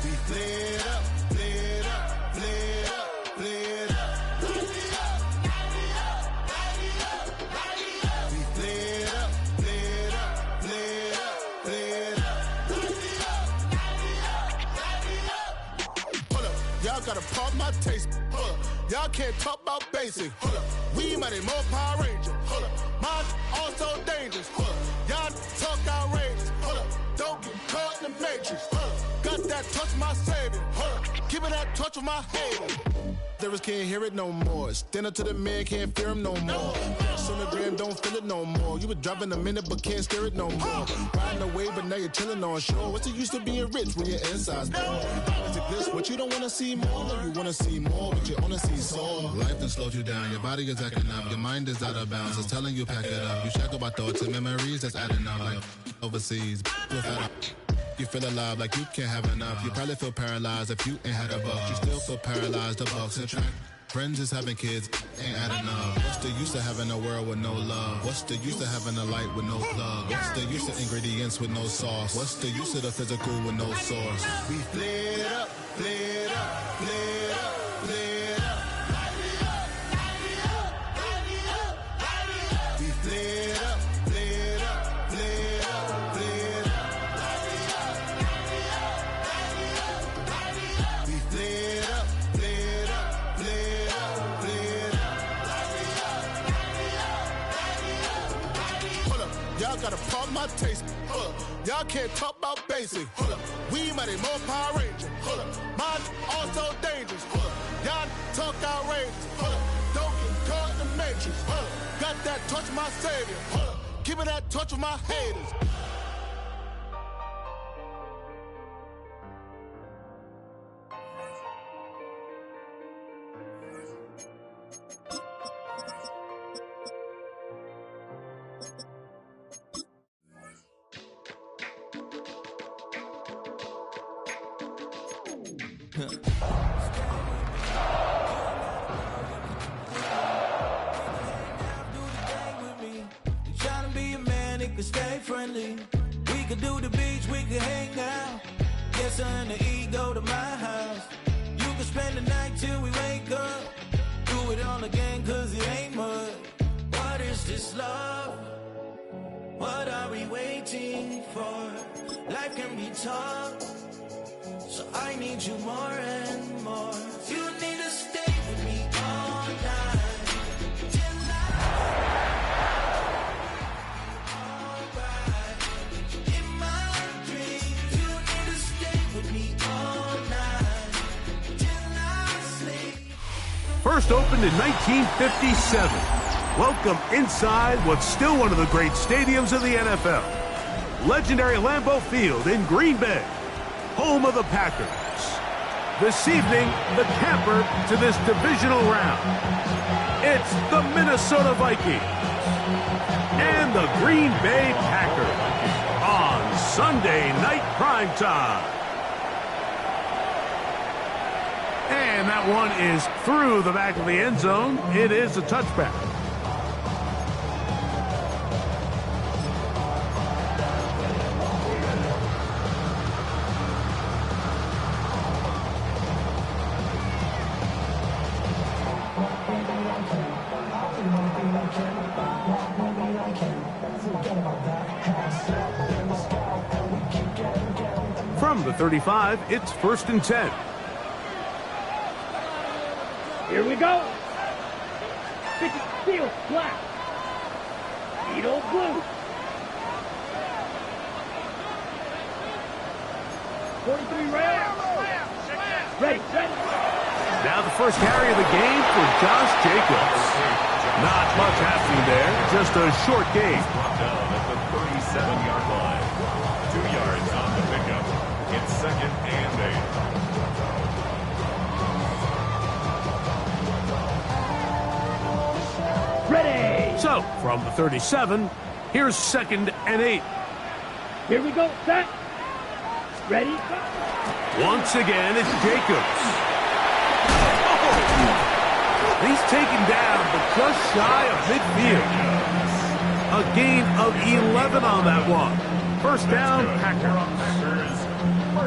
We flared up, flared up, flared up, flared up. We flared up, flared up, flared up, flared up. Hold up, y'all gotta pump my taste. Hold up, y'all can't talk about basic. Hold up, we mighty more Power Ranger. Hold up, mine also dangerous. Hold up, y'all talk outrageous. Hold up, don't get caught in the matrix. Hold up, got that touch my savior. Hold up, give me that touch with my haters. There can't hear it no more. Stand up to the man, can't fear him no more. Sonogram don't feel it no more. You were driving a minute but can't steer it no more. Riding away but now you're chilling on shore. What's the use of being rich when your inside's poor? Is it this what you don't wanna see more? No, you wanna see more, but you wanna see sore. Life done slowed you down. Your body is acting up. Your mind is out of bounds. It's telling you pack it up. You shackle by thoughts and memories that's adding up. Like overseas, you feel alive like you can't have enough. You probably feel paralyzed if you ain't had a buck. You still feel paralyzed, the bucks and track. Friends is having kids, ain't adding up. What's the use of having a world with no love? What's the use of having a light with no plug? What's the use of ingredients with no sauce? What's the use of the physical with no source? We flared up, flared up, flared up, flared up. We flared up, flared up, flared up, flared up. We flared up, flared up, flared up, flared up. Hold up, y'all gotta pump my taste. Hold up, y'all can't talk about basic. Hold up, we mighty more Power Ranger. Hold up, mine also dangerous. Hold up, y'all talk outrageous. Hold up, don't get caught in the matrix. Hold up, got that touch my savior. Hold up, give me that touch with my haters. Stay friendly. We could do the beach, we could hang out. Get her in the E, go to my house. You can spend the night till we wake up. Do it all again, cause it ain't mud. What is this love? What are we waiting for? Life can be tough, so I need you more and more. You need to stay with me all night. First opened in 1957. Welcome inside what's still one of the great stadiums of the NFL. Legendary Lambeau Field in Green Bay, home of the Packers. This evening, the camper to this divisional round. It's the Minnesota Vikings and the Green Bay Packers on Sunday Night Primetime. And that one is through the back of the end zone. It is a touchback. From the 35, it's 1st and 10. Here we go. Pitch it, steal, black. Beetle, blue. 43 red. Ready, ready. Now the first carry of the game for Josh Jacobs. Not much happening there, just a short game. Brought down at the 37-yard line. 2 yards on the pickup. It's 2nd and 8. Ready. So, from the 37, here's 2nd and 8. Here we go, set. Ready, go. Once again, it's Jacobs. Oh! He's taken down, but just shy of midfield. A gain of 11 on that one. First down, Packers.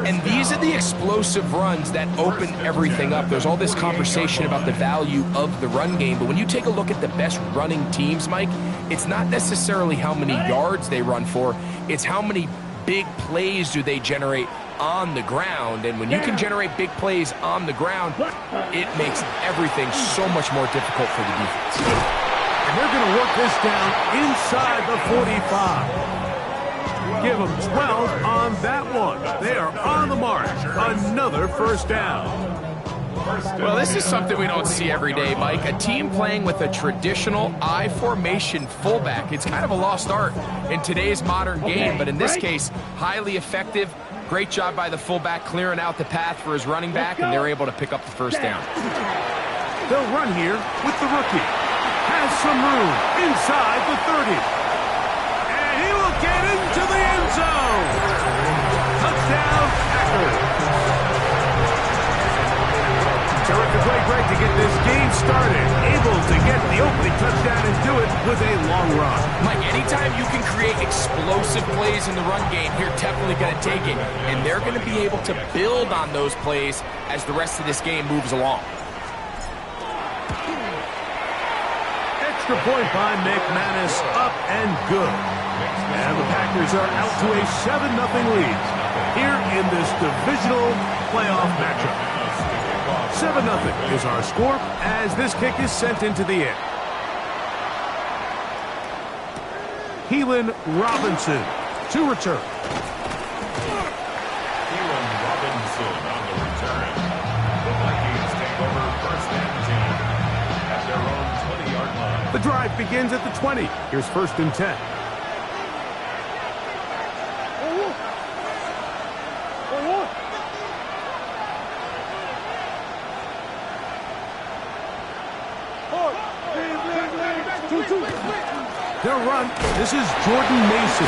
And these are the explosive runs that open everything up. There's all this conversation about the value of the run game, but when you take a look at the best running teams, Mike, it's not necessarily how many yards they run for, it's how many big plays do they generate on the ground. And when you can generate big plays on the ground, it makes everything so much more difficult for the defense. And they're going to work this down inside the 45. Give them 12 on that one. They are on the march. Another first down. Well, this is something we don't see every day, Mike. A team playing with a traditional I formation fullback. It's kind of a lost art in today's modern game, but in this case, highly effective. Great job by the fullback clearing out the path for his running back, and they're able to pick up the first down. They'll run here with the rookie. Has some room inside the 30. And he will get into the end zone. Touchdown, Packers. Terrific play, Greg, to get this game started. Able to get the opening touchdown and do it with a long run. Mike, anytime you can create explosive plays in the run game, you're definitely going to take it. And they're going to be able to build on those plays as the rest of this game moves along. Extra point by McManus, up and good. And the Packers are out to a 7-0 lead here in this divisional playoff matchup. 7-0 is our score as this kick is sent into the air. Keelan Robinson to return. Keelan Robinson on the return. The Vikings take over first and 10 at their own 20-yard line. The drive begins at the 20. Here's first and 10. They'll run. This is Jordan Mason.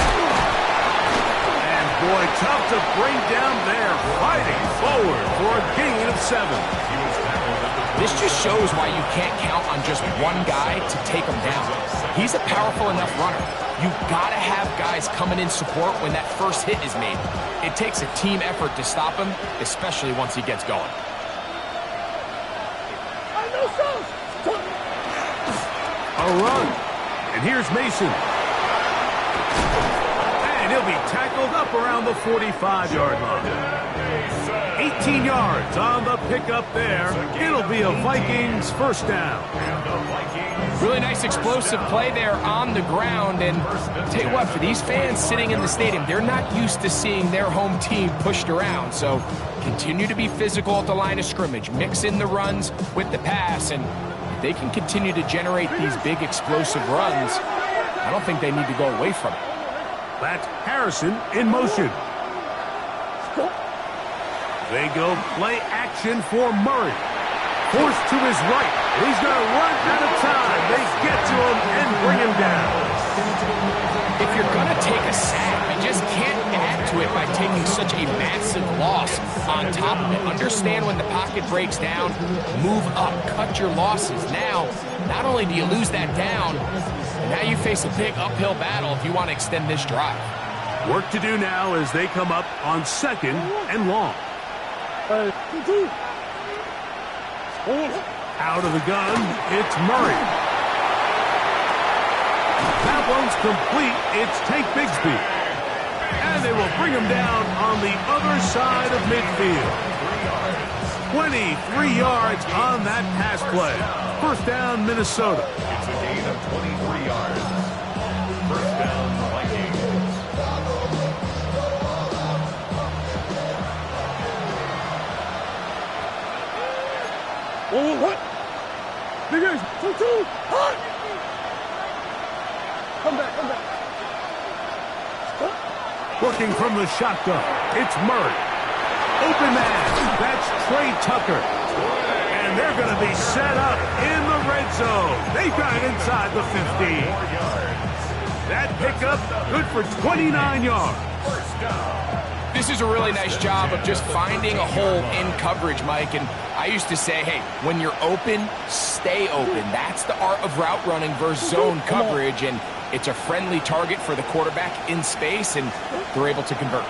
And boy, tough to bring down there. Fighting forward for a gain of 7. This just shows why you can't count on just one guy to take him down. He's a powerful enough runner. You've got to have guys coming in support when that first hit is made. It takes a team effort to stop him, especially once he gets going. A run. And here's Mason. And he'll be tackled up around the 45-yard line. 18 yards on the pickup there. It'll be a Vikings first down. Really nice explosive play there on the ground. And I'll tell you what, for these fans sitting in the stadium, they're not used to seeing their home team pushed around. So continue to be physical at the line of scrimmage. Mix in the runs with the pass, and they can continue to generate these big explosive runs. I don't think they need to go away from it. That's Harrison in motion. They go play action for Murray. Forced to his right. He's going to run out of time. They get to him and bring him down. If you're going to take a sack, you just can't add to it by taking such a massive loss on top of it. Understand when the pocket breaks down, move up, cut your losses. Now, not only do you lose that down, now you face a big uphill battle if you want to extend this drive. Work to do now as they come up on second and long. Out of the gun, it's Murray. That one's complete. It's Tank Bigsby. And they will bring him down on the other side of midfield. 23 yards on that pass play. First down, Minnesota. It's a gain of 23 yards. First down, Vikings. What? Big A's, 2-2, hot! Come back. Working from the shotgun, it's Murray. Open man, that's Trey Tucker. And they're going to be set up in the red zone. They got it inside the 15. That pickup, good for 29 yards. This is a really nice job of just finding a hole in coverage, Mike. And I used to say, hey, when you're open, stay open. That's the art of route running versus zone coverage. And it's a friendly target for the quarterback in space, and they're able to convert.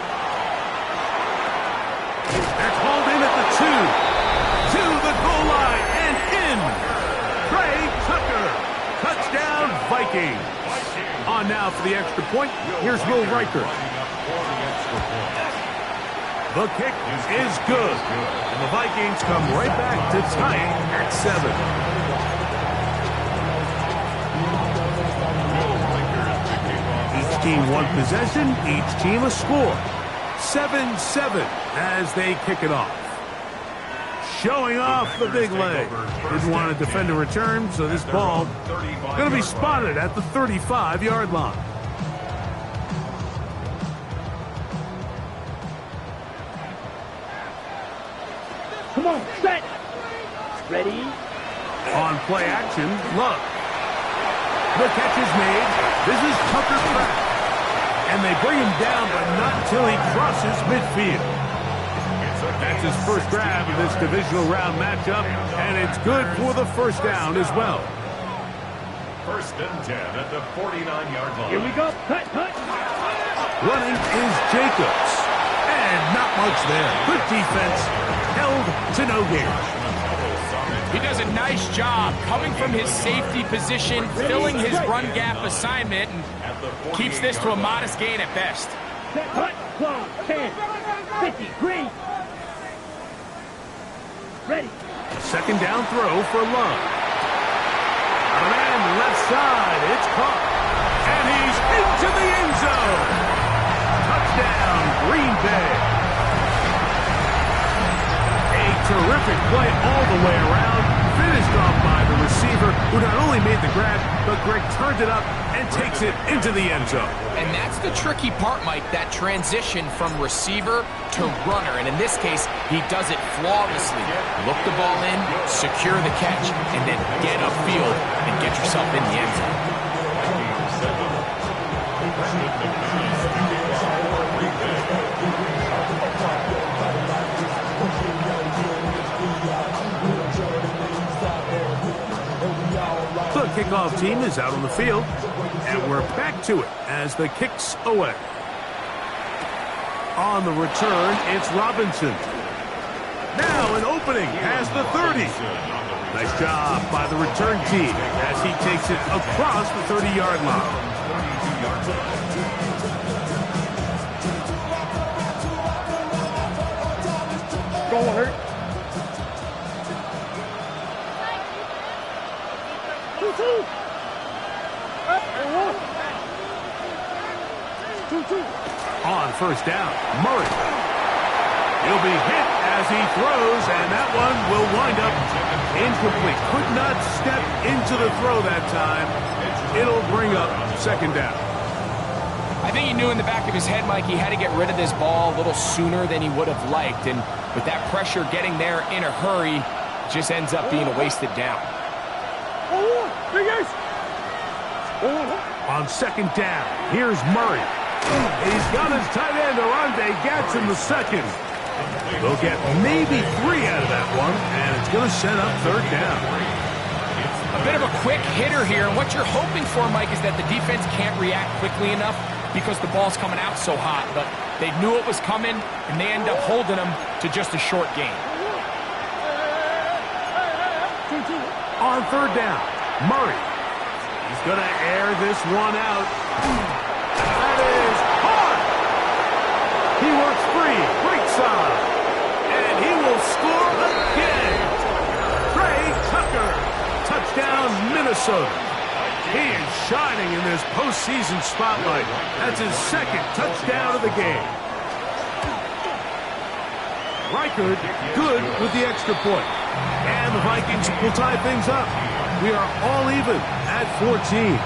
That's hauled in at the 2. To the goal line and in. Trey Tucker. Touchdown, Vikings. On now for the extra point. Here's Will Riker. The kick is good. And the Vikings come right back to tie it at 7. Each team one possession, each team a score. 7-7 as they kick it off. Showing off the big leg. Didn't want to defend a return, so this ball going to be spotted at the 35-yard line. Come on, set. Ready? On play action, Love. The catch is made. This is Tucker back. And they bring him down, but not until he crosses midfield. That's his first grab of this divisional round matchup, and it's good for the first down as well. 1st and 10 at the 49-yard line. Here we go. Cut. Running is Jacobs. And not much there. Good defense. Held to no gain. He does a nice job coming from his safety position, filling his run gap assignment, and keeps this to a modest gain at best. Set, cut, close, 10, 50, green. Ready. Second down throw for Love. On a man left side. It's caught. And he's into the end zone. Touchdown, Green Bay. A terrific play all the way around. Finished off by the receiver, who not only made the grab, but Greg turned it up and takes it into the end zone. And that's the tricky part, Mike, that transition from receiver to runner. And in this case, he does it flawlessly. Look the ball in, secure the catch, and then get upfield and get yourself in the end zone. The kickoff team is out on the field, and we're back to it as the kick's away. On the return, it's Robinson. Now an opening past the 30. Nice job by the return team as he takes it across the 30-yard line. Go, Hurt. 2-2. Up and one. 2-2. On first down, Murray. He'll be hit as he throws, and that one will wind up incomplete. Could not step into the throw that time. It'll bring up second down. I think he knew in the back of his head, Mike, he had to get rid of this ball a little sooner than he would have liked. And with that pressure getting there in a hurry, it just ends up being a wasted down. On second down, here's Murray. He's got his tight end, Arande Gatson II. They'll get maybe 3 out of that one, and it's going to set up third down. A bit of a quick hitter here, and what you're hoping for, Mike, is that the defense can't react quickly enough because the ball's coming out so hot, but they knew it was coming, and they end up holding them to just a short gain. On third down, Murray. He's going to air this one out. That is hard. He works free, right side, and he will score again. Trey Tucker, touchdown, Minnesota. He is shining in this postseason spotlight. That's his second touchdown of the game. Reichard good with the extra point. And the Vikings will tie things up. We are all even at 14.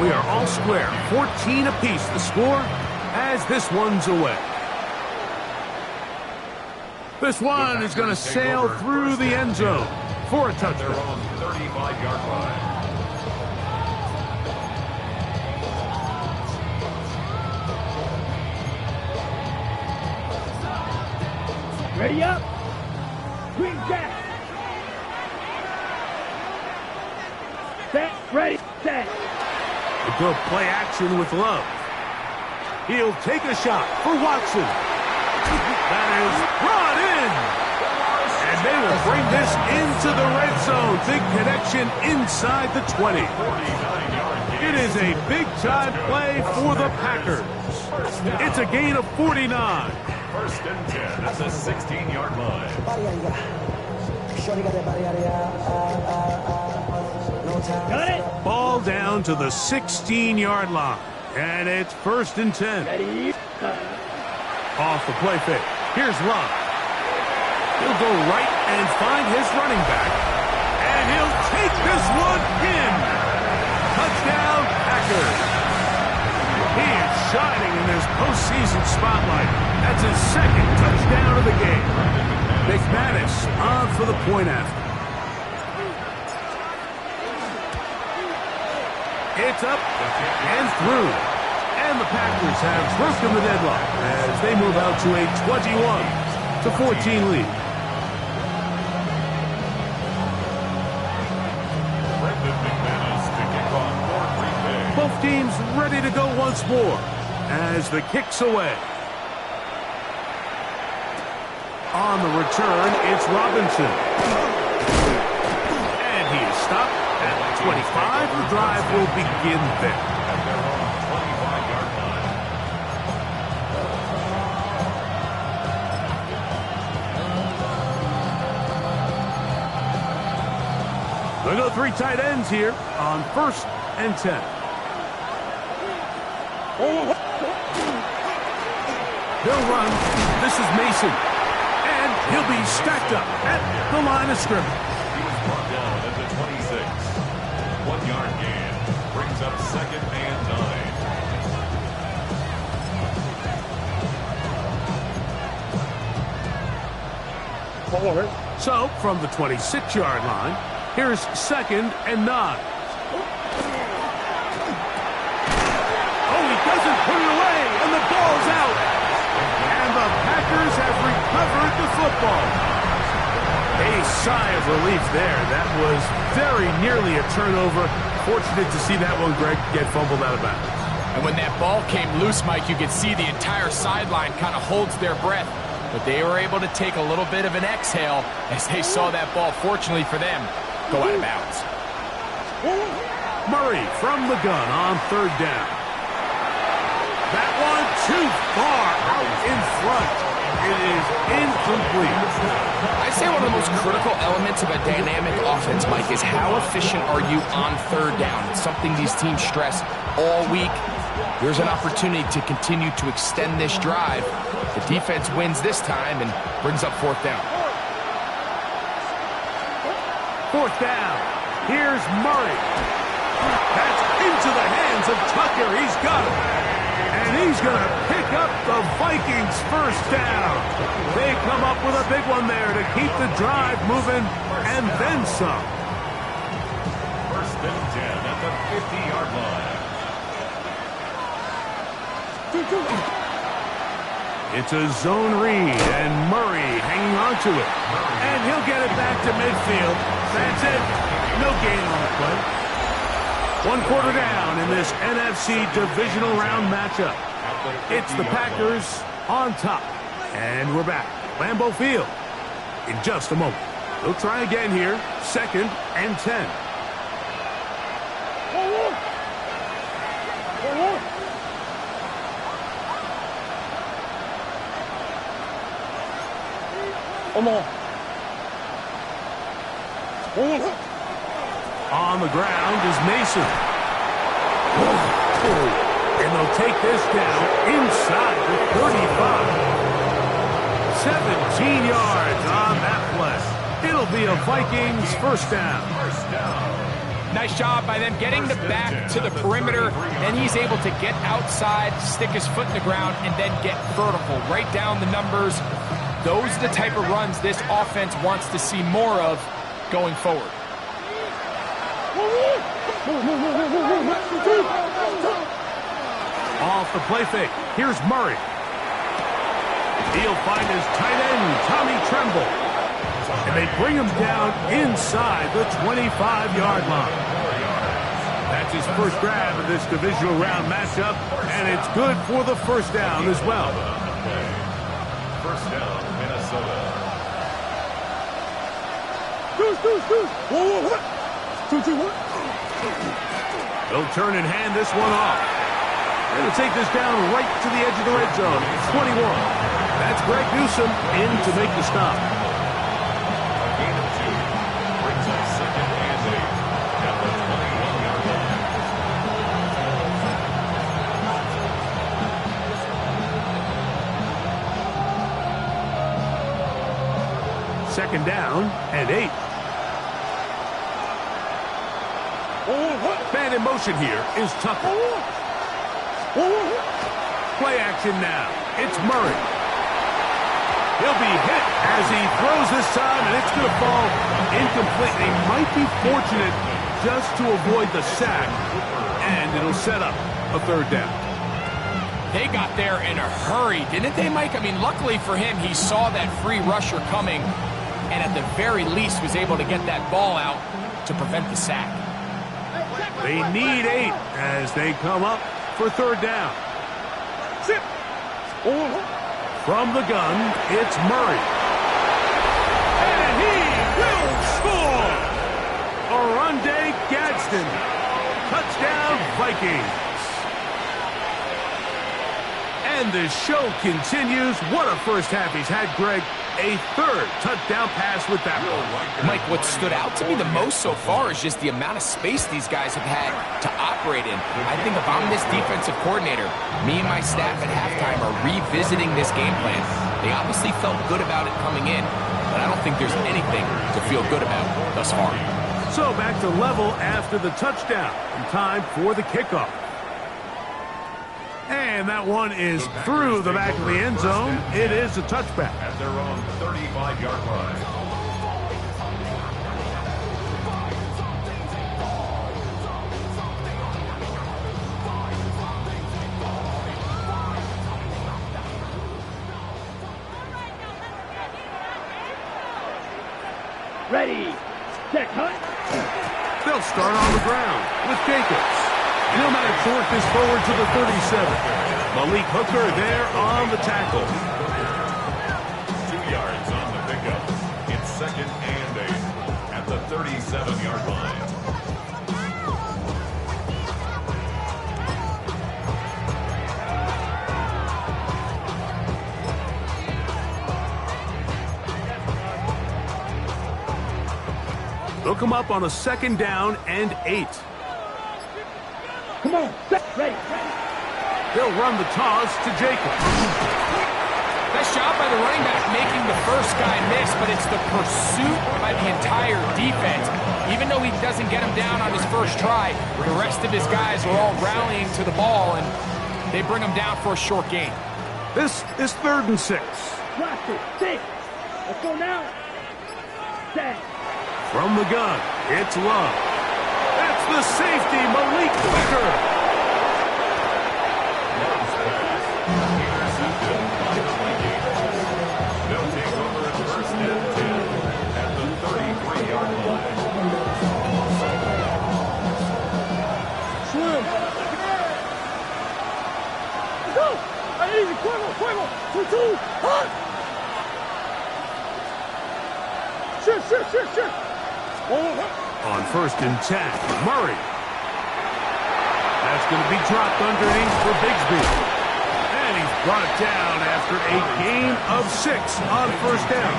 We are all square, 14 apiece the score as this one's away. This one is going to sail through the end zone for a touchdown. 35-yard line. Ready up. Green jack. Set, ready, set. They go play action with Love. He'll take a shot for Watson. That is brought in. And they will bring this into the red zone. Big connection inside the 20. It is a big-time play for the Packers. It's a gain of 49. First and 10 at the 16-yard line. Got it. Ball down to the 16-yard line. And it's first and 10. Ready. Off the play fake. Here's Love. He'll go right and find his running back. And he'll take this one in. Touchdown, Packers. He is shining in this postseason spotlight. That's his second touchdown of the game. McManus on for the point after. It's up and through. And the Packers have broken the deadlock as they move out to a 21-14 lead. Both teams ready to go once more as the kick's away. On the return, it's Robinson. And he is stopped at the 25. The drive will begin there. At their own 25-yard line. They go three tight ends here on first and 10. They'll run. This is Mason. And he'll be stacked up at the line of scrimmage. He was brought down at the 26. 1-yard gain. Brings up second and 9. So, from the 26-yard line, here's second and 9. Oh, he doesn't put it away, and the ball's out. And the Packers have recovered the football. A sigh of relief there. That was very nearly a turnover. Fortunate to see that one, Greg, get fumbled out of bounds. And when that ball came loose, Mike, you could see the entire sideline kind of holds their breath. But they were able to take a little bit of an exhale as they saw that ball, fortunately for them, go out of bounds. Murray from the gun on third down. That one too far out in front. It is incomplete. I'd say one of the most critical elements of a dynamic offense, Mike, is how efficient are you on third down? It's something these teams stress all week. Here's an opportunity to continue to extend this drive. The defense wins this time and brings up fourth down. Fourth down. Here's Murray. That's into the hands of Tucker. He's got it. And he's going to pick up the Vikings' first down. They come up with a big one there to keep the drive moving and then some. First and 10 at the 50-yard line. It's a zone read, and Murray hanging on to it. And he'll get it back to midfield. That's it. No gain on the play. 1 quarter down in this NFC Divisional Round matchup. It's the Packers on top. And we're back. Lambeau Field in just a moment. They'll try again here. Second and 10. On the ground is Mason. And they'll take this down inside the 35. 17 yards on that play. It'll be a Vikings first down. Nice job by them getting the back to the perimeter. Then he's able to get outside, stick his foot in the ground, and then get vertical. Right down the numbers. Those are the type of runs this offense wants to see more of going forward. Off the play fake. Here's Murray. He'll find his tight end, Tommy Tremble. And they bring him down inside the 25-yard line. That's his first grab of this divisional round matchup, and it's good for the first down as well. First down, Minnesota. Deuce. Whoa. 2-2-1. They'll turn and hand this one off. They're going to take this down right to the edge of the red zone. 21. That's Greg Newsome in to make the stop. A gain of 2 brings up second and 8 at the 21-yard line. Second down and 8. Man in motion here is Tucker. Play action now. It's Murray. He'll be hit as he throws this time, and it's going to fall incomplete. They might be fortunate just to avoid the sack, and it'll set up a third down. They got there in a hurry, didn't they, Mike? I mean, luckily for him, he saw that free rusher coming, and at the very least was able to get that ball out to prevent the sack. They need 8 as they come up for third down. Sit. From the gun, it's Murray. And he will score! Oronde Gadsden. Touchdown, Vikings. And the show continues. What a first half he's had, Greg. A third touchdown pass with that one. Mike, what stood out to me the most so far is just the amount of space these guys have had to operate in. I think if I'm this defensive coordinator, me and my staff at halftime are revisiting this game plan. They obviously felt good about it coming in, but I don't think there's anything to feel good about thus far. So back to level after the touchdown. And time for the kickoff. And that one is through the back of the end zone. It is a touchback. At their own 35-yard line. Ready. Set, cut. They'll start on the ground with Jacobs. And he'll manage to work this forward to the 37. Malik Hooker there on the tackle. 2 yards on the pickup. It's second and 8 at the 37-yard line. They'll come up on a second down and 8. Come on. Set. Ready. They'll run the toss to Jacobs. Nice job by the running back making the first guy miss, but it's the pursuit by the entire defense. Even though he doesn't get him down on his first try, the rest of his guys are all rallying to the ball, and they bring him down for a short gain. This is 3rd and 6. Watch it. 6. Let's go now. Set. From the gun, it's Love. That's the safety, Malik Hooker. They'll take over at first and 10 at the 33-yard line. Swim. Go. Easy. Fuego. 2-2. Hot. Shit. On 1st and 10, Murray. That's going to be dropped underneath for Bigsby. And he's brought down after a gain of 6 on 1st down.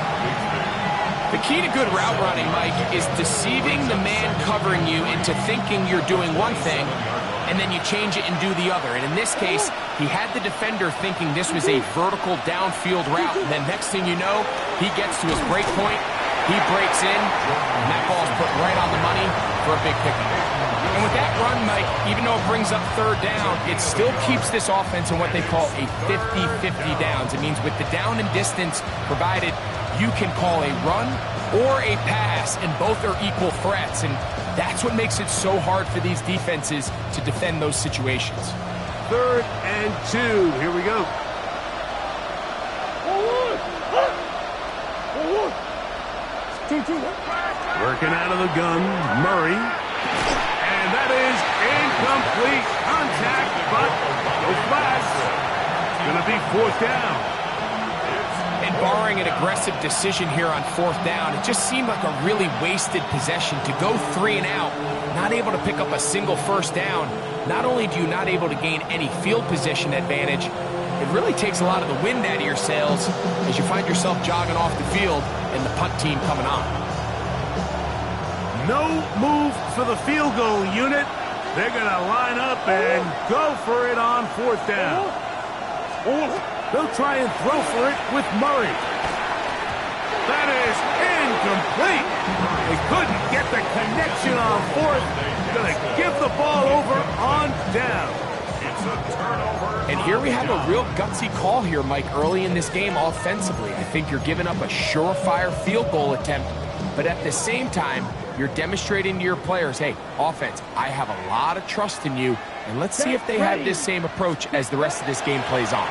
The key to good route running, Mike, is deceiving the man covering you into thinking you're doing one thing, and then you change it and do the other. And in this case, he had the defender thinking this was a vertical downfield route, and then next thing you know, he gets to his break point, he breaks in, and that ball's put right on the money for a big pickup. And with that run, Mike, even though it brings up 3rd down, it still keeps this offense in what they call a 50-50 downs. It means with the down and distance provided, you can call a run or a pass, and both are equal threats. And that's what makes it so hard for these defenses to defend those situations. 3rd and 2. Here we go. Working out of the gun, Murray. And And that is incomplete. Contact, but no flags. It's going to be 4th down. And barring an aggressive decision here on 4th down, it just seemed like a really wasted possession to go 3 and out, not able to pick up a single 1st down. Not only do you not able to gain any field position advantage, it really takes a lot of the wind out of your sails as you find yourself jogging off the field and the punt team coming on. No move for the field goal unit. They're going to line up and go for it on 4th down. They'll try and throw for it with Murray. That is incomplete. They couldn't get the connection on 4th. Going to give the ball over on down. It's a turnover. And here we have a real gutsy call here, Mike, early in this game offensively. I think you're giving up a surefire field goal attempt, but at the same time, you're demonstrating to your players, hey, offense, I have a lot of trust in you, and let's see if they have this same approach as the rest of this game plays on.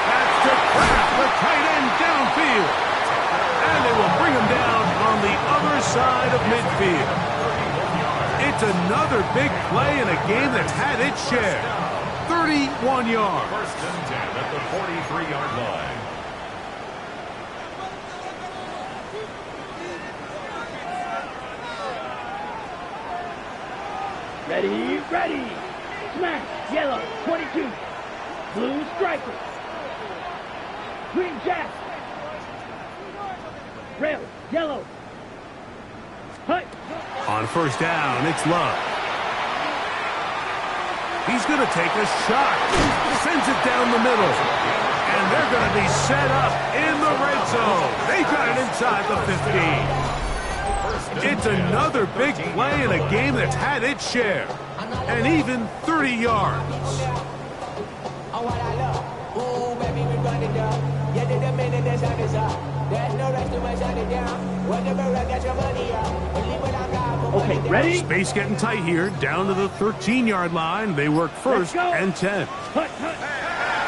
That's to craft the tight end downfield. And they will bring him down on the other side of midfield. It's another big play in a game that's had its share. 31 yards. 1st and 10 at the 43-yard line. Ready, ready. Smash, yellow, 22. Blue striker. Green jack. Red, yellow. Hut. On 1st down, it's Love. He's going to take a shot. Sends it down the middle. And they're going to be set up in the red zone. They got it inside the 15. It's another big play in a game that's had its share. And even 30 yards. Okay, ready? Space getting tight here. Down to the 13-yard line. They work 1st and 10. Hut, hut.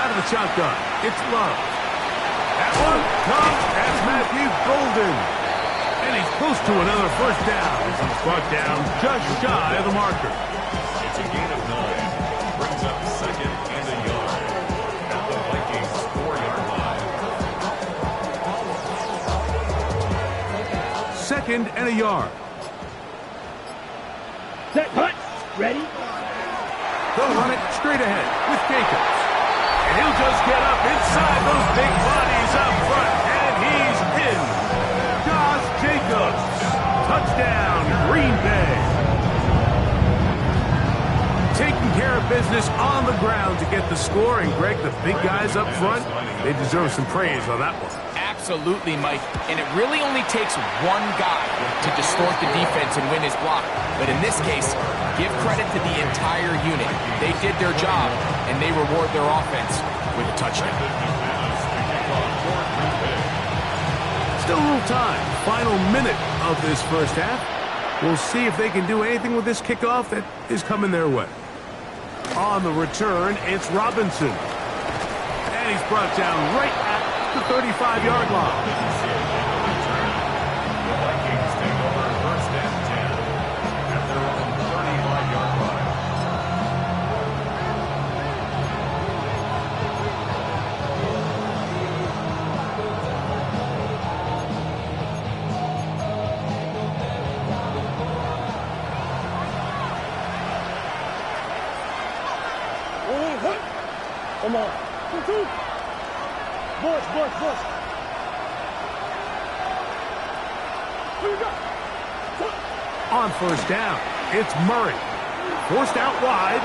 Out of the shotgun. It's Love. That one comes. That's Matthew Golden. And he's close to another 1st down. He's brought down just shy of the marker. It's a gain of 9. Brings up 2nd and a yard at the Vikings 4-yard line. 2nd and a yard. Set, hut. Ready? They'll run it straight ahead with Jacobs. And he'll just get up inside those big bodies up front. And he's in. Josh Jacobs. Touchdown, Green Bay. Taking care of business on the ground to get the score. And Greg, the big guys up front, they deserve some praise on that one. Absolutely, Mike. And it really only takes one guy to distort the defense and win his block. But in this case, give credit to the entire unit. They did their job, and they reward their offense with a touchdown. Still a little time. Final minute of this 1st half. We'll see if they can do anything with this kickoff that is coming their way. On the return, it's Robinson. And he's brought down right at the 35-yard line. The Vikings take over 1st and 10 at their own 35-yard line. Come on. Bush. On 1st down, it's Murray. Forced out wide.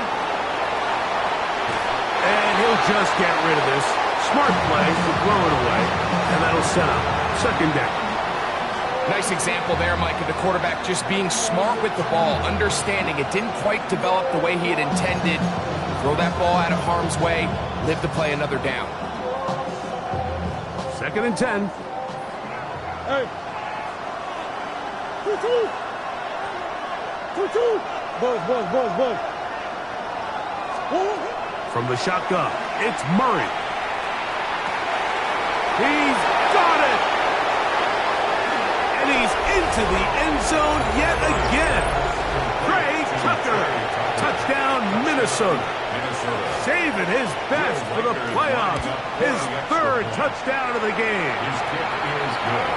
And he'll just get rid of this. Smart play to throw it away. And that'll set up 2nd down. Nice example there, Mike, of the quarterback just being smart with the ball, understanding it didn't quite develop the way he had intended. Throw that ball out of harm's way, live to play another down. 2nd and 10. Hey. 2-2. Buzz. From the shotgun, it's Murray. He's got it! And he's into the end zone yet again. Trey Tucker, touchdown Minnesota. Saving his best for the playoffs. His third touchdown of the game. His kick is good.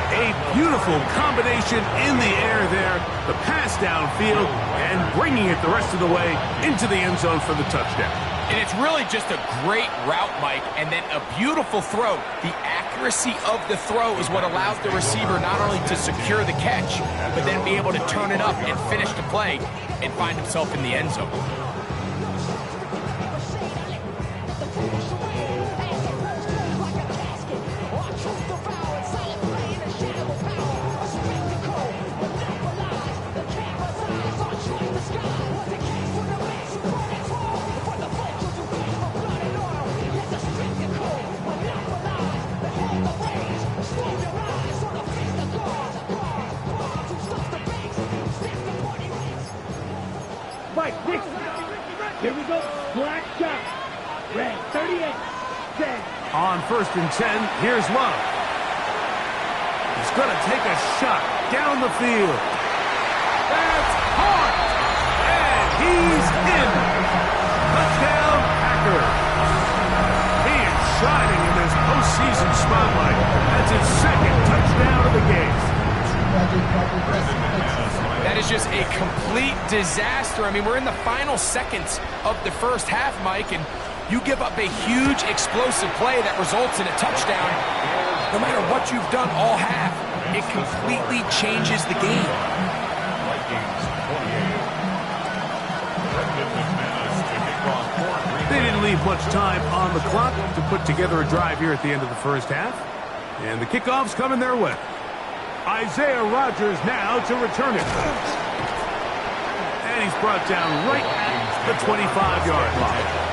A beautiful combination in the air there. The pass downfield and bringing it the rest of the way into the end zone for the touchdown. And it's really just a great route, Mike, and then a beautiful throw. The accuracy of the throw is what allows the receiver not only to secure the catch, but then be able to turn it up and finish the play and find himself in the end zone. Here we go. Black shot. Red 38. 10. On 1st and 10, here's Love. He's going to take a shot down the field. That's hard. And he's in. Touchdown, Packers. He is shining in this postseason spotlight. That's his second touchdown of the game. That is just a complete disaster. I mean, we're in the final seconds of the first half, Mike, and you give up a huge explosive play that results in a touchdown. No matter what you've done all half, it completely changes the game. They didn't leave much time on the clock to put together a drive here at the end of the first half. And the kickoff's coming their way. Isaiah Rodgers now to return it. And he's brought down right at the 25-yard line.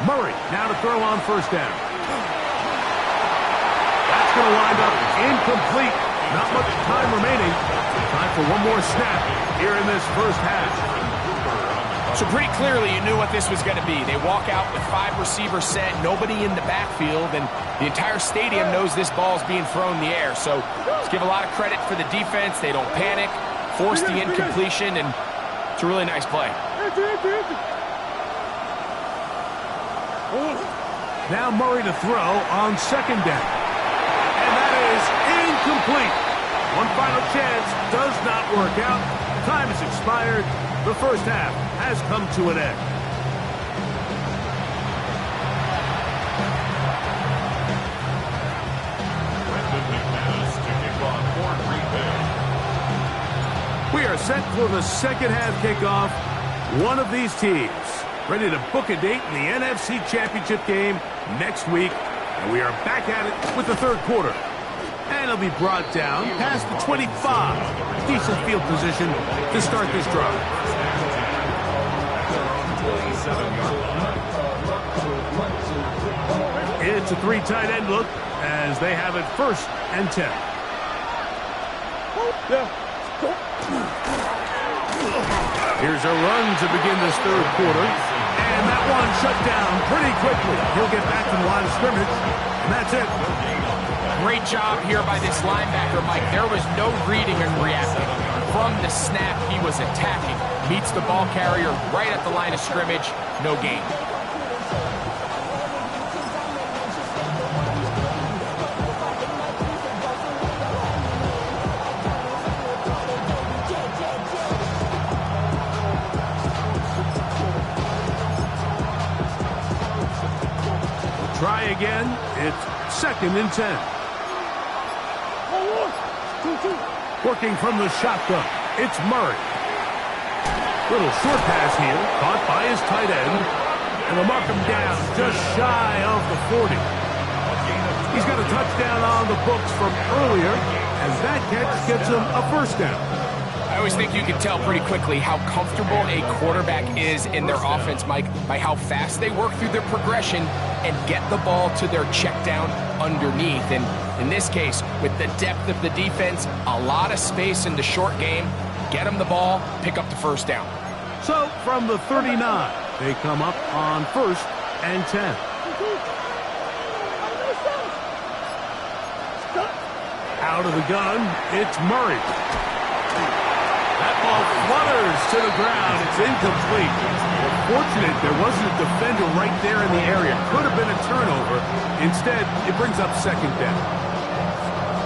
Murray now to throw on 1st down. That's going to wind up incomplete. Not much time remaining. Time for one more snap here in this first half. So pretty clearly you knew what this was going to be. They walk out with 5 receivers set, nobody in the backfield, and the entire stadium knows this ball is being thrown in the air. So let's give a lot of credit for the defense. They don't panic, force the incompletion, and it's a really nice play. Now Murray to throw on 2nd down. And that is incomplete. One final chance does not work out. Time has expired. The first half has come to an end. We are set for the second half kickoff. One of these teams ready to book a date in the NFC Championship game next week. And we are back at it with the third quarter. And it'll be brought down past the 25. Decent field position to start this drive. It's a 3 tight end look as they have it 1st and 10. Here's a run to begin this third quarter. And that one shut down pretty quickly. He'll get back to the line of scrimmage, and that's it. Great job here by this linebacker, Mike. There was no reading and reacting. From the snap, he was attacking. Meets the ball carrier right at the line of scrimmage. No gain. Try again. It's 2nd and 10. Working from the shotgun. It's Murray. Little short pass here. Caught by his tight end. And they'll mark him down just shy of the 40. He's got a touchdown on the books from earlier, as that catch gets him a first down. I always think you can tell pretty quickly how comfortable a quarterback is in their offense, Mike, by how fast they work through their progression and get the ball to their check down underneath. And in this case, with the depth of the defense, a lot of space in the short game, get them the ball, pick up the first down. So from the 39, they come up on 1st and 10. Out of the gun, it's Murray. That ball flutters to the ground. It's incomplete. Fortunate there wasn't a defender right there in the area. Could have been a turnover. Instead, it brings up second down.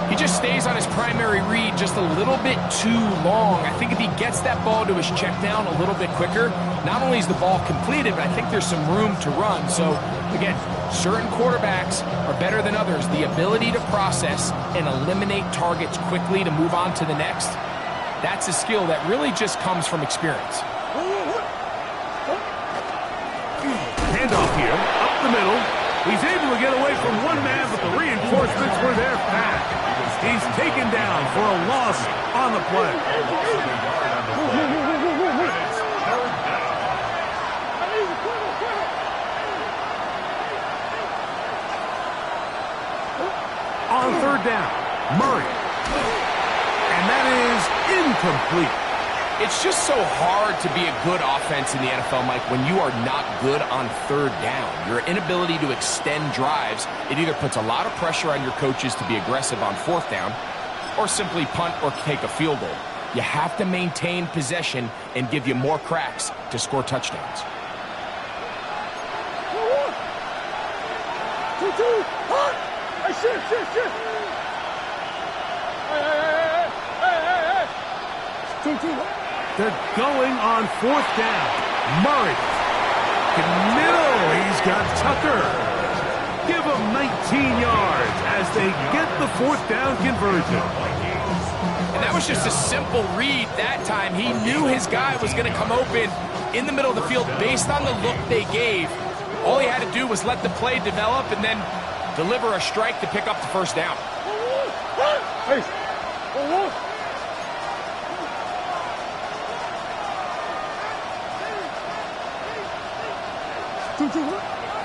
He just stays on his primary read just a little bit too long. I think if he gets that ball to his check down a little bit quicker, not only is the ball completed, but I think there's some room to run. So, again, certain quarterbacks are better than others. The ability to process and eliminate targets quickly to move on to the next, that's a skill that really just comes from experience. Handoff here, up the middle. He's able to get away from one man, but the reinforcements were there fast. He's taken down for a loss on the play. On third down, Murray. And that is incomplete. It's just so hard to be a good offense in the NFL, Mike, when you are not good on third down. Your inability to extend drives, it either puts a lot of pressure on your coaches to be aggressive on fourth down or simply punt or take a field goal. You have to maintain possession and give you more cracks to score touchdowns. They're going on fourth down. Murray. Middle. He's got Tucker. Give him 19 yards as they get the fourth down conversion. And that was just a simple read that time. He knew his guy was going to come open in the middle of the field based on the look they gave. All he had to do was let the play develop and then deliver a strike to pick up the first down.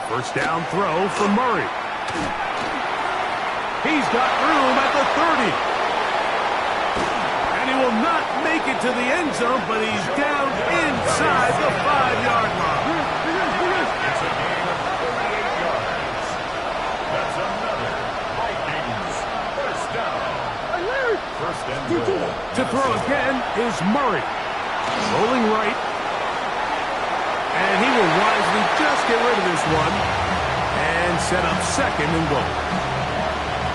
First down throw for Murray. He's got room at the 30. And he will not make it to the end zone, but he's down inside the 5-yard line. It's a gain of 38 yards. That's another Vikings first down. First and goal. To throw again is Murray. Rolling right. And he will wisely just get rid of this one and set up second and goal.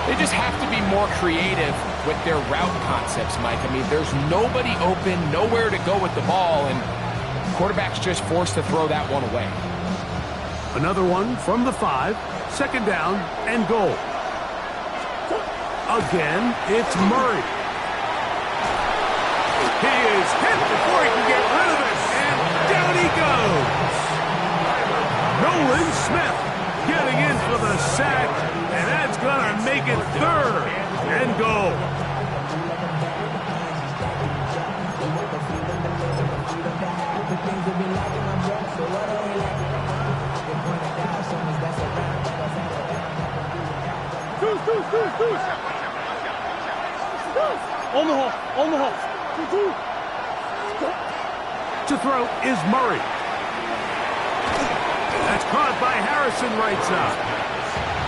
They just have to be more creative with their route concepts, Mike. I mean, there's nobody open, nowhere to go with the ball, and quarterback's just forced to throw that one away. Another one from the 5, second down and goal. Again, it's Murray. He is hit before he can get rid of it, and down he goes. Nolan Smith getting in for the sack, and that's going to make it third and goal. On the hole, on the hole. To throw is Murray. That's caught by Harrison right side.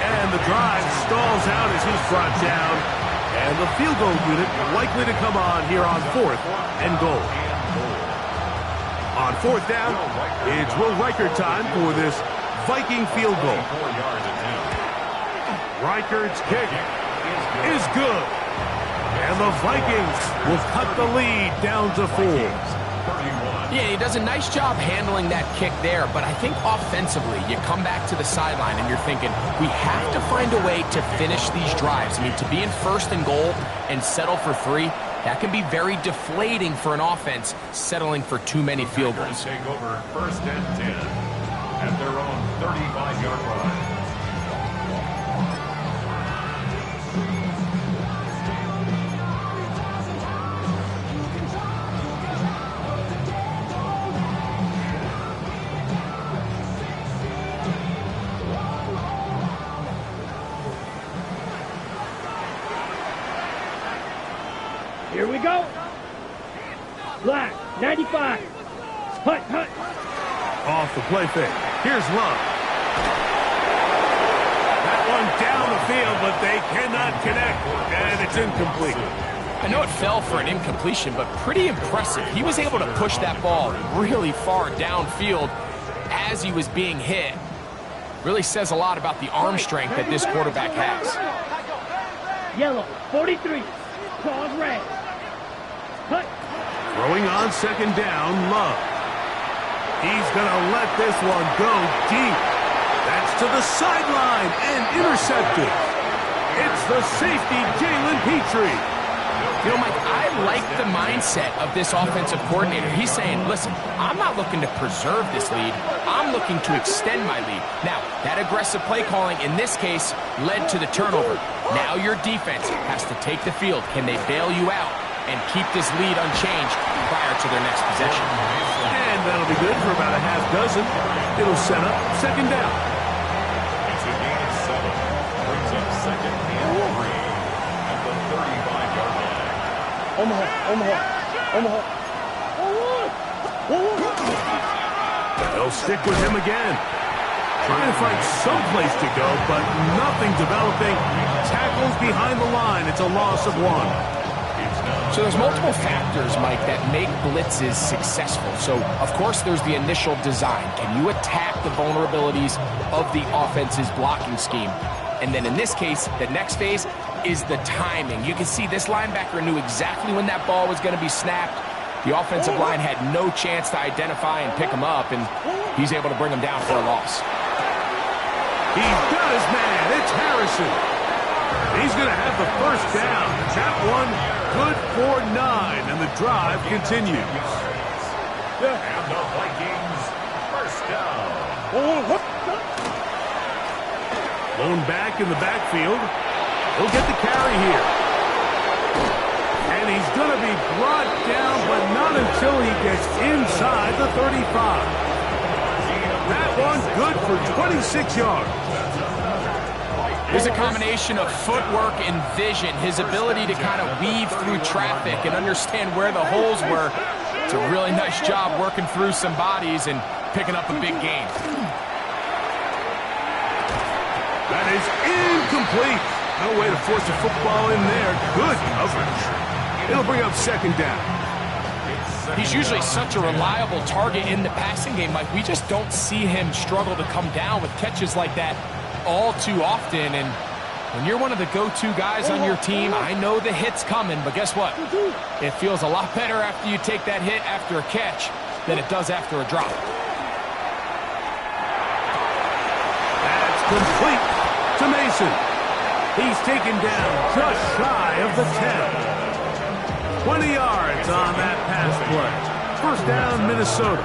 And the drive stalls out as he's brought down. And the field goal unit likely to come on here on fourth and goal. On fourth down, it's Will Reichert time for this Viking field goal. Reichert's kick is good. And the Vikings will cut the lead down to 4. Yeah, he does a nice job handling that kick there, but I think offensively, you come back to the sideline and you're thinking, we have to find a way to finish these drives. I mean, to be in first and goal and settle for 3, that can be very deflating for an offense settling for too many field goals. Take over first and 10 at their own 35-yard line. 95. Hut. Off the play fake. Here's Love. That one down the field, but they cannot connect, and it's incomplete. I know it fell for an incompletion, but pretty impressive. He was able to push that ball really far downfield as he was being hit. Really says a lot about the arm strength that this quarterback has. Yellow, 43. Pause red. Hut. Throwing on second down, Love. He's going to let this one go deep. That's to the sideline and intercepted. It's the safety, Jalen Petrie. You know, Mike, I like the mindset of this offensive coordinator. He's saying, listen, I'm not looking to preserve this lead. I'm looking to extend my lead. Now, that aggressive play calling in this case led to the turnover. Now your defense has to take the field. Can they bail you out and keep this lead unchanged prior to their next possession? And that'll be good for about a half dozen. It'll set up second down. It's a gain of 7. Brings up second and 3 at the 35-yard line. Omaha. They'll stick with him again. Trying to find someplace to go, but nothing developing. Tackles behind the line. It's a loss of 1. So there's multiple factors, Mike, that make blitzes successful. So, of course, there's the initial design. Can you attack the vulnerabilities of the offense's blocking scheme? And then in this case, the next phase is the timing. You can see this linebacker knew exactly when that ball was going to be snapped. The offensive line had no chance to identify and pick him up, and he's able to bring him down for a loss. He's got his man. It's Harrison. He's going to have the first down. That one good for 9, and the drive continues. And the Vikings first down. Lone back in the backfield. He'll get the carry here. And he's going to be brought down, but not until he gets inside the 35. That one good for 26 yards. There's a combination of footwork and vision, his ability to kind of weave through traffic and understand where the holes were. It's a really nice job working through some bodies and picking up a big gain. That is incomplete. No way to force a football in there. Good coverage. It'll bring up second down. He's usually such a reliable target in the passing game. Like, we just don't see him struggle to come down with catches like that all too often. And when you're one of the go-to guys on your team, I know the hit's coming, but guess what? It feels a lot better after you take that hit after a catch than it does after a drop. That's complete to Mason. He's taken down just shy of the 10. 20 yards on that pass play. First down, Minnesota.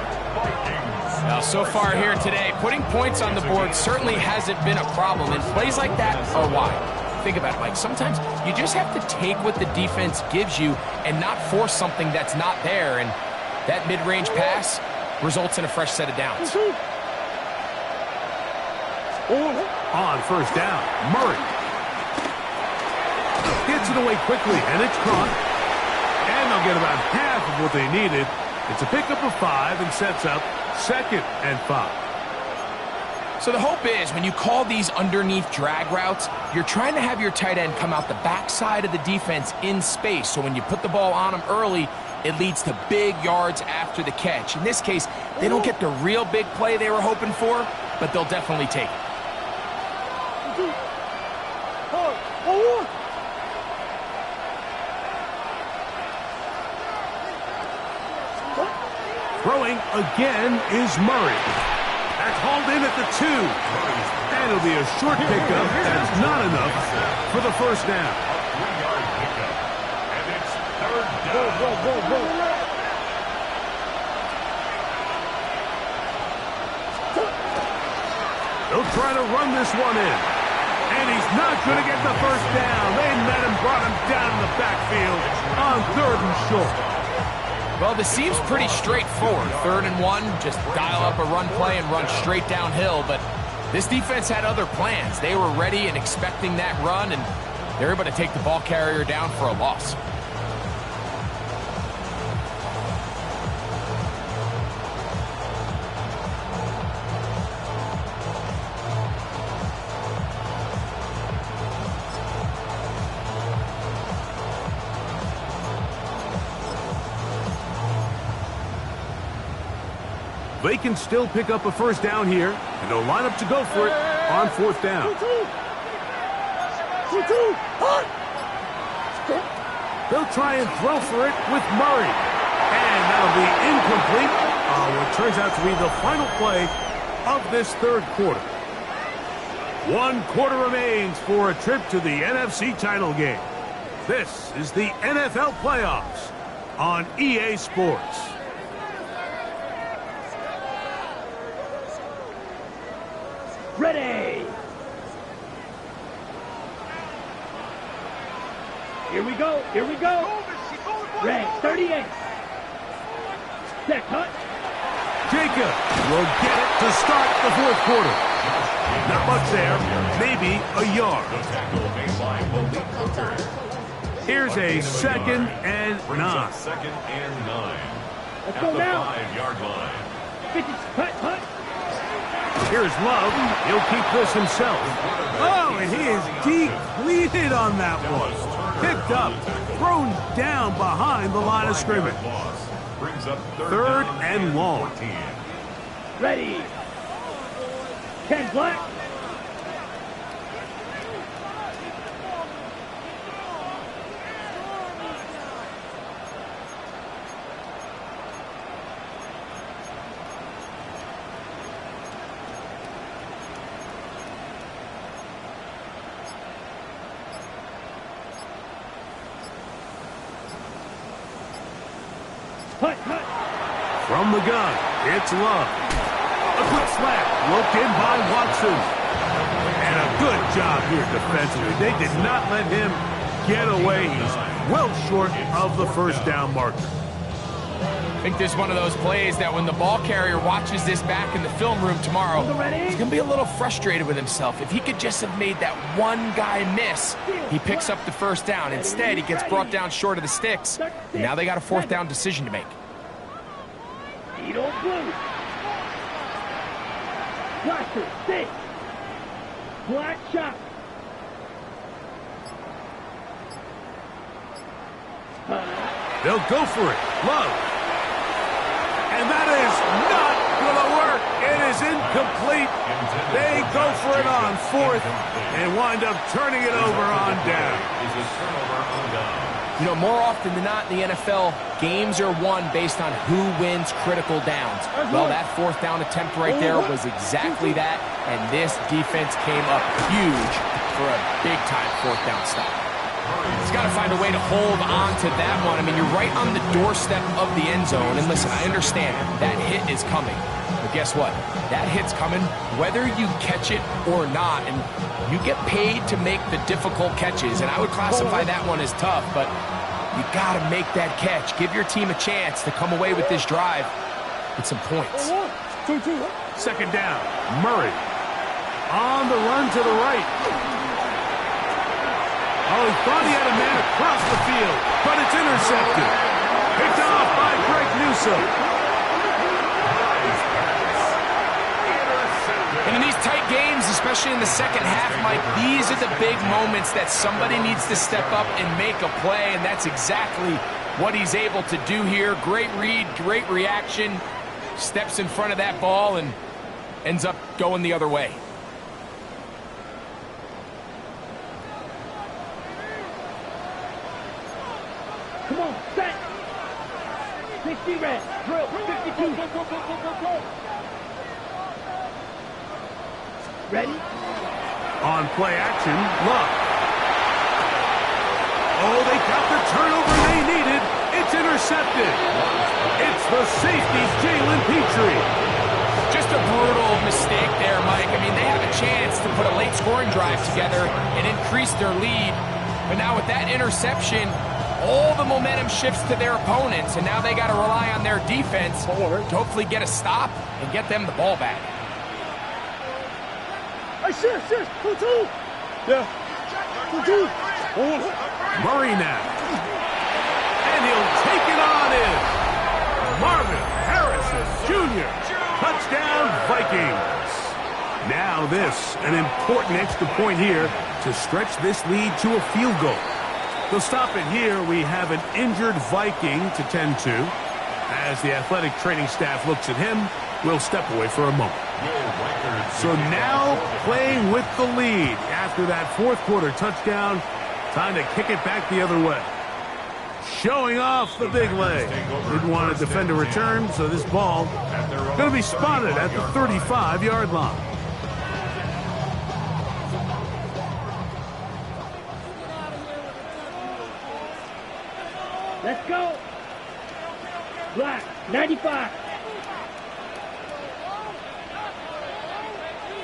Now, so far here today, putting points on the board certainly hasn't been a problem, and plays like that are why. Think about it, Mike. Sometimes you just have to take what the defense gives you and not force something that's not there, and that mid-range pass results in a fresh set of downs. On first down, Murray. Gets it away quickly, and it's caught. And they'll get about half of what they needed. It's a pickup of 5 and sets up second and 5. So the hope is when you call these underneath drag routes, you're trying to have your tight end come out the backside of the defense in space. So when you put the ball on him early, it leads to big yards after the catch. In this case, they don't get the real big play they were hoping for, but they'll definitely take it. Throwing again is Murray. That's hauled in at the 2. And it'll be a short pickup. That's not enough for the first down. 3-yard pickup. And it's third down. Go. They'll try to run this one in. And he's not going to get the first down. They met him, brought him down in the backfield on 3rd and short. Well, this seems pretty straightforward. 3rd and 1, just dial up a run play and run straight downhill. But this defense had other plans. They were ready and expecting that run, and they're able to take the ball carrier down for a loss. They can still pick up a first down here, and they'll line up to go for it on fourth down. They'll try and throw for it with Murray. And that'll be incomplete on what turns out to be the final play of this third quarter. 1 quarter remains for a trip to the NFC title game. This is the NFL playoffs on EA Sports. Ready. Here we go. Here we go. Red 38. Set cut. Jacob will get it to start the fourth quarter. Not much there. Maybe a yard. Here's a 2nd and 9. 2nd and 9. Let's go now. 5-yard line. 50. Cut. Here's Love. He'll keep this himself. Oh, and he is depleted on that one. Picked up, thrown down behind the line of scrimmage. Brings up 3rd and long. 14. Ready. Ken Black. Cut. From the gun, it's Love. A quick slap, roped in by Watson. And a good job here defensively. They did not let him get away. He's well short of the first down marker. I think this is one of those plays that when the ball carrier watches this back in the film room tomorrow, he's going to be a little frustrated with himself. If he could just have made that one guy miss, he picks up the first down. Instead, he gets brought down short of the sticks. And now they got a fourth down decision to make. Edo Blue. Blaster, 6. Black shot. They'll go for it. Love. And that is not going to work. It is incomplete. They go for it on 4th and wind up turning it over on down. You know, more often than not in the NFL, games are won based on who wins critical downs. Well, that fourth down attempt right there was exactly that, and this defense came up huge for a big-time fourth down stop. He's got to find a way to hold on to that one. I mean, you're right on the doorstep of the end zone, and listen, I understand that hit is coming. But guess what? That hit's coming whether you catch it or not, and you get paid to make the difficult catches, and I would classify that one as tough, but you got to make that catch. Give your team a chance to come away with this drive with some points. 2nd down. Murray on the run to the right. Oh, he thought he had a man across the field, but it's intercepted. Picked off by Greg Newsome. And in these tight games, especially in the second half, Mike, these are the big moments that somebody needs to step up and make a play, and that's exactly what he's able to do here. Great read, great reaction, steps in front of that ball and ends up going the other way. Come on, set. 60 red. Drill. 52. Go. Ready? On play action, Love. Oh, they got the turnover they needed. It's intercepted. It's the safety, Jalen Petrie. Just a brutal mistake there, Mike. I mean, they have a chance to put a late scoring drive together and increase their lead. But now with that interception, all the momentum shifts to their opponents, and now they got to rely on their defense to hopefully get a stop and get them the ball back. Assist. 2-2. Yeah. 2-2. Murray now. And he'll take it on in. Marvin Harrison Jr. Touchdown, Vikings. Now this, an important extra point here to stretch this lead to a field goal. They'll stop it here. We have an injured Viking to tend to. As the athletic training staff looks at him, we'll step away for a moment. So now playing with the lead after that fourth quarter touchdown. Time to kick it back the other way. Showing off the big leg. Didn't want to defend a return, so this ball going to be spotted at the 35-yard line. Let's go. Black, 95.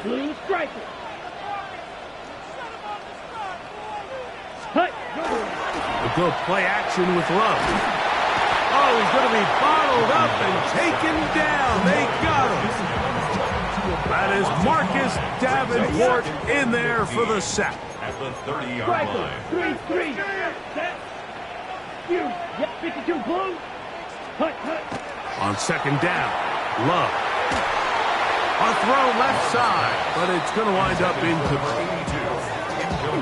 Blue striker. Hut. A good play action with Love. Oh, he's going to be bottled up and taken down. They got him. That is Marcus Davenport in there for the sack. At the 30-yard line. 3-3. Set. You. Yep, 52 blue. Hut. On second down, Love. A throw left side, but it's going to wind up incomplete.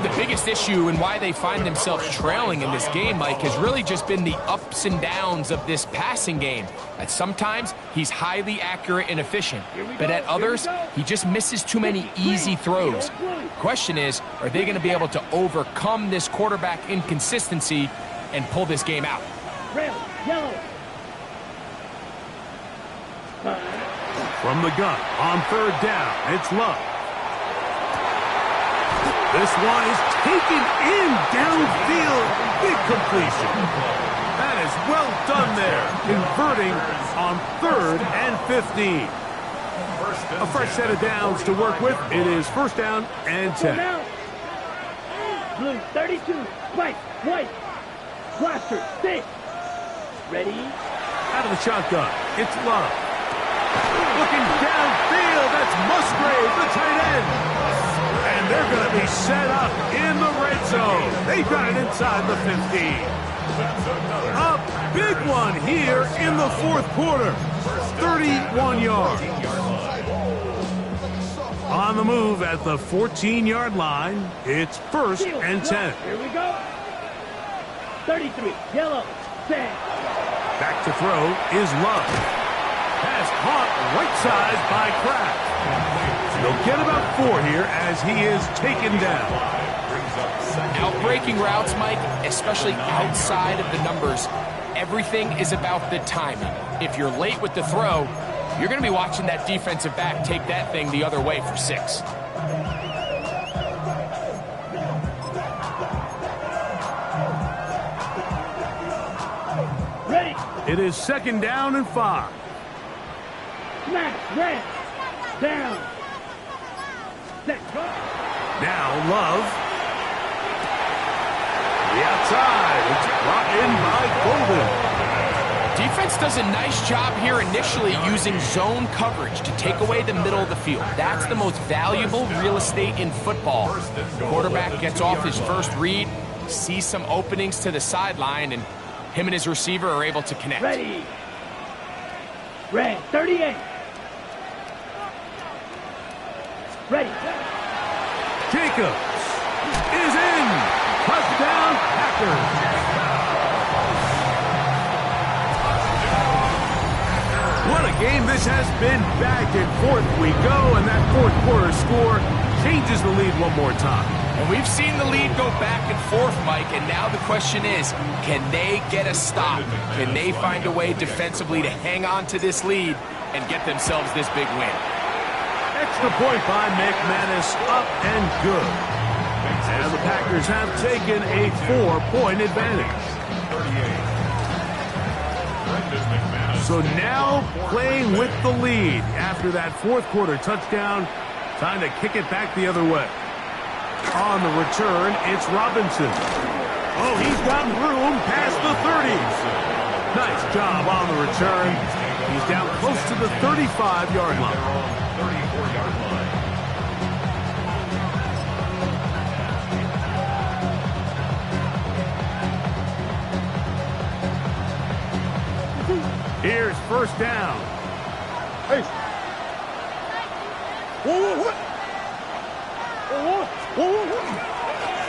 The biggest issue and why they find themselves trailing in this game, Mike, has really just been the ups and downs of this passing game. At sometimes, he's highly accurate and efficient, but at others, he just misses too many easy throws. Question is, are they going to be able to overcome this quarterback inconsistency and pull this game out? Red, yellow. From the gun, on third down, it's Love. This one is taken in downfield. Big completion. That is well done there. Converting on 3rd and 15. A fresh set of downs to work with. It is first down and 10. Blue, 32. White, white. Blaster, 6. Ready? Out of the shotgun, it's Love. Looking downfield, that's Musgrave, the tight end. And they're going to be set up in the red zone. They've got it inside the 15. A big one here in the fourth quarter. 31 yards. On the move at the 14-yard line, it's first and 10. Here we go. 33, yellow, 10. Back to throw is Love. Pass caught right side by Kraft. He'll get about 4 here as he is taken down. Outbreaking routes, Mike, especially outside of the numbers, everything is about the timing. If you're late with the throw, you're going to be watching that defensive back take that thing the other way for 6. Ready. It is second down and 5. Smash, red, down. Set, go. Now Love. The outside. It's brought in by Golden. Defense does a nice job here initially using zone coverage to take away the middle of the field. That's the most valuable real estate in football. The quarterback gets off his first read, sees some openings to the sideline, and him and his receiver are able to connect. Ready. Red, 38. Ready. Jacobs is in. Touchdown, Packers. What a game this has been. Back and forth we go, and that fourth quarter score changes the lead one more time. And we've seen the lead go back and forth, Mike, and now the question is, can they get a stop? Can they find a way defensively to hang on to this lead and get themselves this big win? Extra point by McManus, up and good. And the Packers have taken a 4-point advantage. So now playing with the lead after that fourth quarter touchdown. Time to kick it back the other way. On the return, it's Robinson. Oh, he's got room past the 30s. Nice job on the return. He's down close to the 35-yard line. 34-yard line. Here's first down. Hey. Whoa.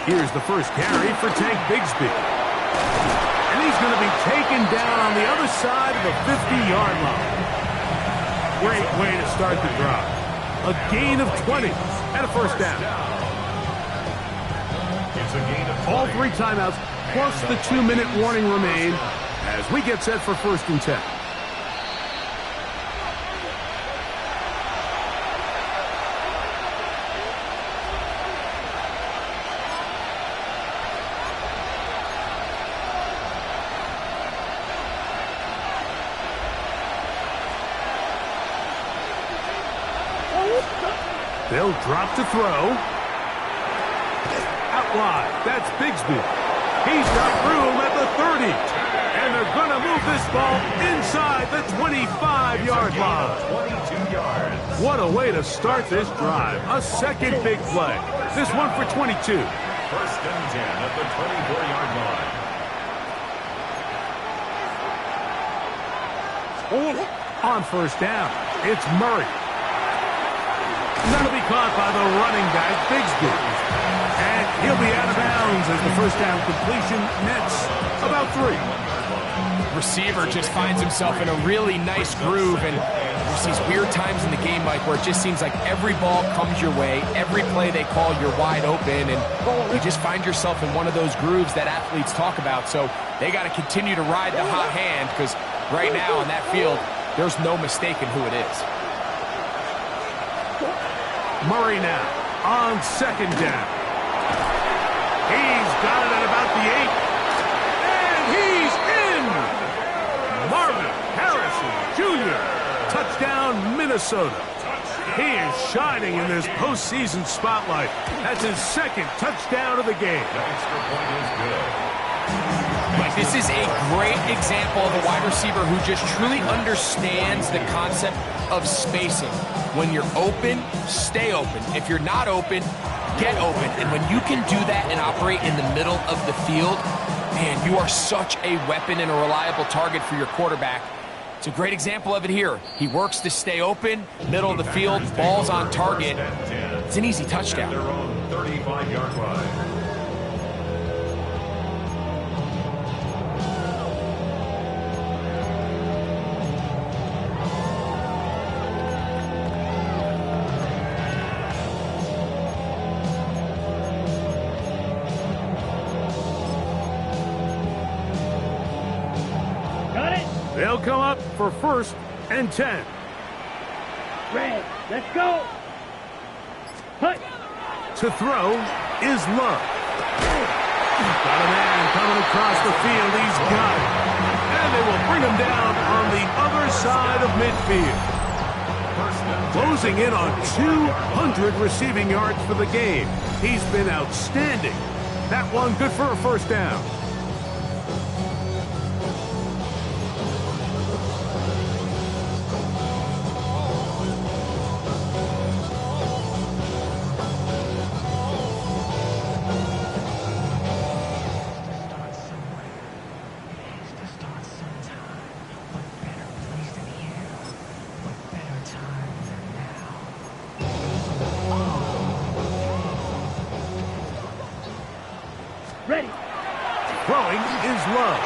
Here's the first carry for Tank Bigsby. And He's going to be taken down on the other side of the 50-yard line. Great way to start the drive. A gain of 20 and a first down. All 3 timeouts plus the 2-minute warning remain as we get set for 1st and 10. They'll drop to throw. Out wide. That's Bigsby. He's got room at the 30. And they're going to move this ball inside the 25-yard line. 22 yards. What a way to start this drive. A second big play. This one for 22. 1st and 10 at the 24-yard line. On 1st down, it's Murray. That'll be caught by the running back, Bigsby. And he'll be out of bounds as the 1st down completion nets about 3. Receiver just finds himself in a really nice groove, and there's these weird times in the game, Mike, where it just seems like every ball comes your way, every play they call, you're wide open, and you just find yourself in one of those grooves that athletes talk about. So they got to continue to ride the hot hand, because right now on that field, there's no mistaking who it is. Murray now on 2nd down. He's got it at about the 8. And he's in! Marvin Harrison Jr. Touchdown, Minnesota. He is shining in this postseason spotlight. That's his 2nd touchdown of the game. The extra point is good. This is a great example of a wide receiver who just truly understands the concept of spacing. When you're open, stay open. If you're not open, get open. And when you can do that and operate in the middle of the field, man, you are such a weapon and a reliable target for your quarterback. It's a great example of it here. He works to stay open, middle of the field, ball's on target. It's an easy touchdown. Their own 35-yard line. They'll come up for 1st and 10. Red, let's go. Hut. To throw is Love. Got a man coming across the field. He's got it. And they will bring him down on the other side of midfield. Closing in on 200 receiving yards for the game. He's been outstanding. That one good for a 1st down. Ready. Throwing is Love.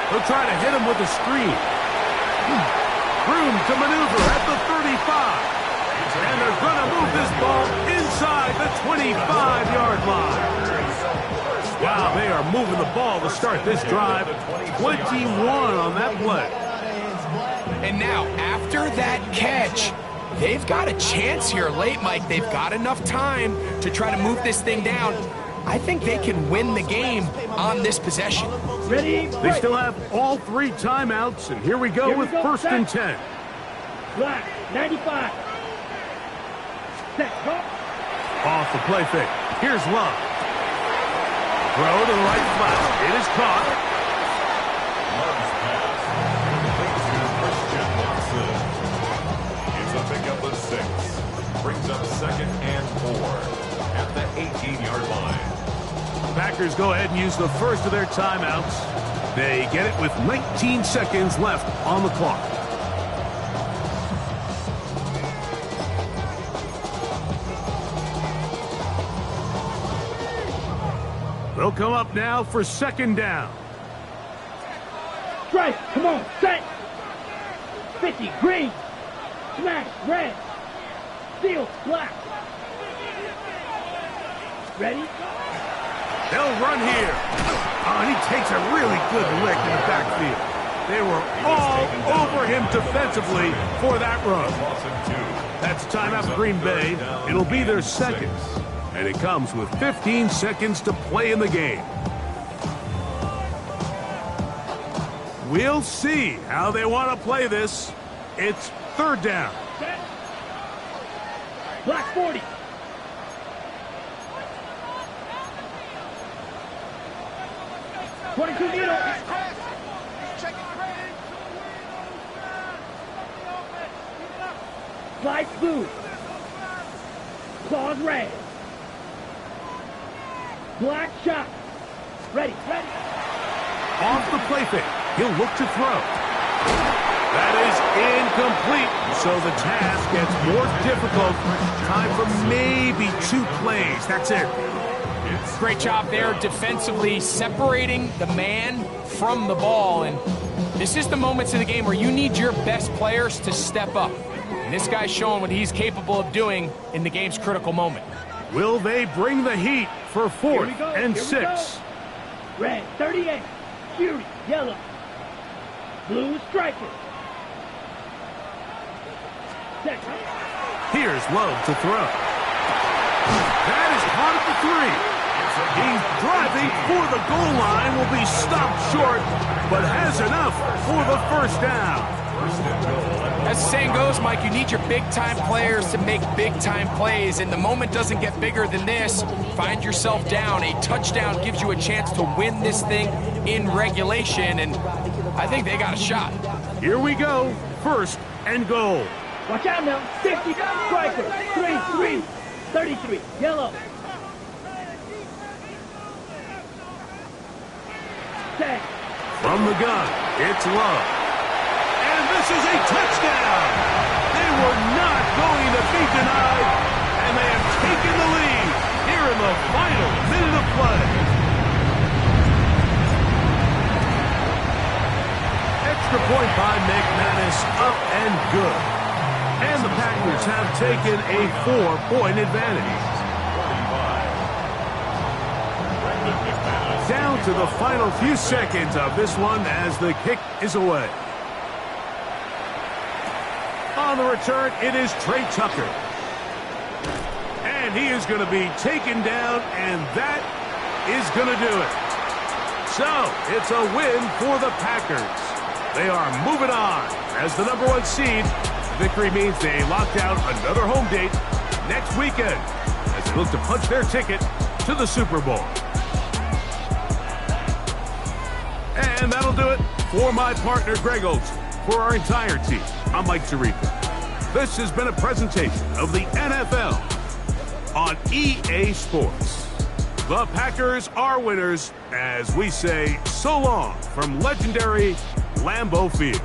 They'll try to hit him with a screen. Room to maneuver at the 35. And they're going to move this ball inside the 25-yard line. Wow, they are moving the ball to start this drive. 21 on that play. And now, after that catch, they've got a chance here late, Mike. They've got enough time to try to move this thing down. I think they can win the game on this possession. Ready? They still have all 3 timeouts, and here we go with 1st and 10. Black, 95. Set, go. Off the play fake. Here's Love. Throw to the right flat. It is caught. Love's pass. Complete to Christian Watson. It's a pickup of 6. Brings up 2nd and 4 at the 18-yard line. Packers go ahead and use the first of their timeouts. They get it with 19 seconds left on the clock. They'll come up now for 2nd down. strike. Come on, set. 50, green. Smash, red. Steal, black. Ready? They'll run here. Oh, and he takes a really good lick in the backfield. They were all over him defensively for that run. That's a timeout for Green Bay. It'll be their second. And it comes with 15 seconds to play in the game. We'll see how they want to play this. It's third down. Set. Black 40. .22 needle. Slice blue. Claws red. Black shot. Ready, ready. Off the play fake. He'll look to throw. That is incomplete. So the task gets more difficult. Time for maybe 2 plays. That's it. Great job there defensively separating the man from the ball. And this is the moments in the game where you need your best players to step up. And this guy's showing what he's capable of doing in the game's critical moment. Will they bring the heat for 4th and 6? Red, 38. Fury, yellow. Blue, striker. Set. Here's Love to throw. That is hard at the 3. He's driving for the goal line, will be stopped short, but has enough for the first down. As the saying goes, Mike, you need your big-time players to make big-time plays, and the moment doesn't get bigger than this. Find yourself down. A touchdown gives you a chance to win this thing in regulation, and I think they got a shot. Here we go. 1st and goal. Watch out now. 50, striker. 3, 33, yellow. Set. From the gun, it's Love. And this is a touchdown. They were not going to be denied, and they have taken the lead here in the final minute of play. Extra point by McManus, up and good. And the Packers have taken a 4-point advantage. Down to the final few seconds of this one as the kick is away. On the return, it is Trey Tucker. And he is going to be taken down, and that is going to do it. So, it's a win for the Packers. They are moving on as the #1 seed. Victory means they locked out another home date next weekend as they look to punch their ticket to the Super Bowl. And that'll do it for my partner, Greg Olson. For our entire team, I'm Mike Tirico. This has been a presentation of the NFL on EA Sports. The Packers are winners as we say so long from legendary Lambeau Field.